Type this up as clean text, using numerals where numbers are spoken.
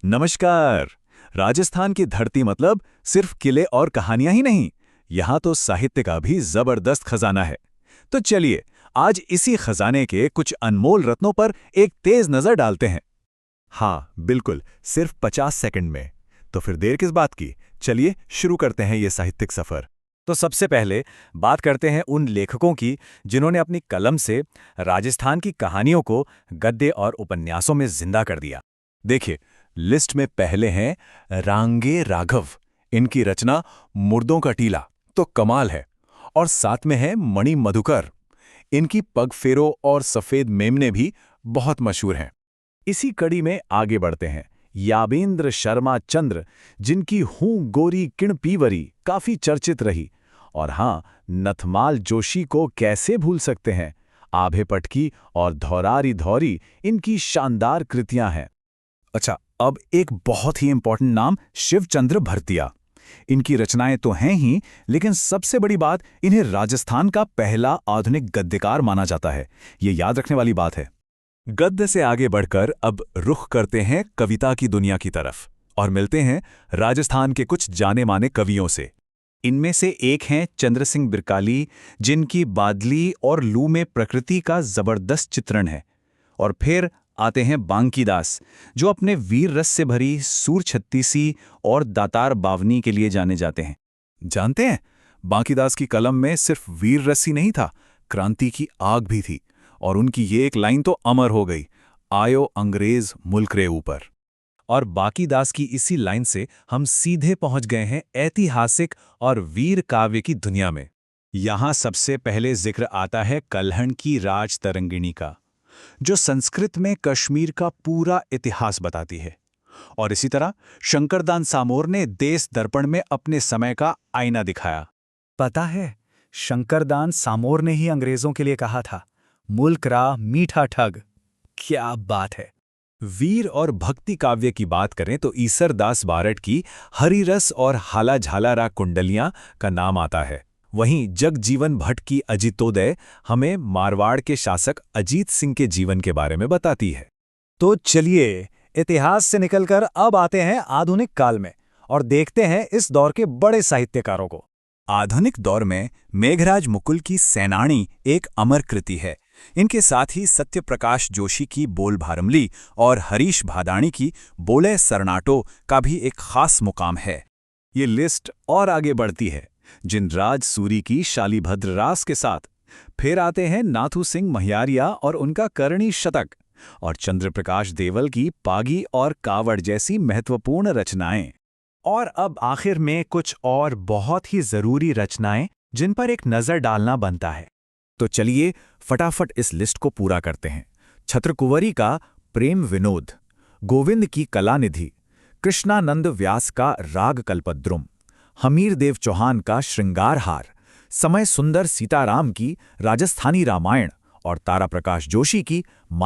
नमस्कार। राजस्थान की धरती मतलब सिर्फ किले और कहानियां ही नहीं, यहाँ तो साहित्य का भी जबरदस्त खजाना है। तो चलिए आज इसी खजाने के कुछ अनमोल रत्नों पर एक तेज नजर डालते हैं। हाँ बिल्कुल, सिर्फ 50 सेकंड में। तो फिर देर किस बात की, चलिए शुरू करते हैं ये साहित्यिक सफर। तो सबसे पहले बात करते हैं उन लेखकों की जिन्होंने अपनी कलम से राजस्थान की कहानियों को गद्य और उपन्यासों में जिंदा कर दिया। देखिए, लिस्ट में पहले हैं रांगे राघव। इनकी रचना मुर्दों का टीला तो कमाल है। और साथ में है मणि मधुकर। इनकी पग फेरो और सफेद मेमने भी बहुत मशहूर हैं। इसी कड़ी में आगे बढ़ते हैं याबेंद्र शर्मा चंद्र, जिनकी हूं गोरी किण पीवरी काफी चर्चित रही। और हाँ, नथमाल जोशी को कैसे भूल सकते हैं। आभे पटकी और धौरारी धौरी इनकी शानदार कृतियां हैं। अच्छा, अब एक बहुत ही इंपॉर्टेंट नाम शिवचंद्र भरतिया। इनकी रचनाएं तो हैं ही, लेकिन सबसे बड़ी बात, इन्हें राजस्थान का पहला आधुनिक गद्यकार माना जाता है। ये याद रखने वाली बात है। गद्य से आगे बढ़कर अब रुख करते हैं कविता की दुनिया की तरफ और मिलते हैं राजस्थान के कुछ जाने माने कवियों से। इनमें से एक हैं चंद्र सिंह बिरकाली, जिनकी बादली और लू में प्रकृति का जबरदस्त चित्रण है। और फिर आते हैं बांकीदास, जो अपने वीर रस से भरी सूर छत्तीसी और दातार बावनी के लिए जाने जाते हैं। जानते हैं, बांकीदास की कलम में सिर्फ वीर रस ही नहीं था, क्रांति की आग भी थी। और उनकी ये एक लाइन तो अमर हो गई, आयो अंग्रेज मुल्क रे ऊपर। और बांकीदास की इसी लाइन से हम सीधे पहुंच गए हैं ऐतिहासिक और वीर काव्य की दुनिया में। यहां सबसे पहले जिक्र आता है कल्हण की राज तरंगिणी का, जो संस्कृत में कश्मीर का पूरा इतिहास बताती है। और इसी तरह शंकरदान सामोर ने देश दर्पण में अपने समय का आईना दिखाया। पता है, शंकरदान सामोर ने ही अंग्रेजों के लिए कहा था, मुल्क रा मीठा ठग। क्या बात है। वीर और भक्ति काव्य की बात करें तो ईसरदास बारट की हरिरस और हाला झालारा कुंडलियां का नाम आता है। वहीं जगजीवन भट्ट की अजितोदय हमें मारवाड़ के शासक अजीत सिंह के जीवन के बारे में बताती है। तो चलिए इतिहास से निकलकर अब आते हैं आधुनिक काल में और देखते हैं इस दौर के बड़े साहित्यकारों को। आधुनिक दौर में मेघराज मुकुल की सैनानी एक अमर कृति है। इनके साथ ही सत्यप्रकाश जोशी की बोल भारमली और हरीश भादाणी की बोले सरनाटो का भी एक खास मुकाम है। ये लिस्ट और आगे बढ़ती है जिनराज सूरी की शालीभद्र रास के साथ। फिर आते हैं नाथू सिंह महियारिया और उनका करणी शतक, और चंद्रप्रकाश देवल की पागी और कावड़ जैसी महत्वपूर्ण रचनाएं। और अब आखिर में कुछ और बहुत ही जरूरी रचनाएं जिन पर एक नजर डालना बनता है। तो चलिए फटाफट इस लिस्ट को पूरा करते हैं। छत्रकुंवरी का प्रेम विनोद, गोविंद की कलानिधि, कृष्णानंद व्यास का राग कल्पद्रुम, हमीरदेव चौहान का श्रृंगारहार, समय सुंदर सीताराम की राजस्थानी रामायण और ताराप्रकाश जोशी की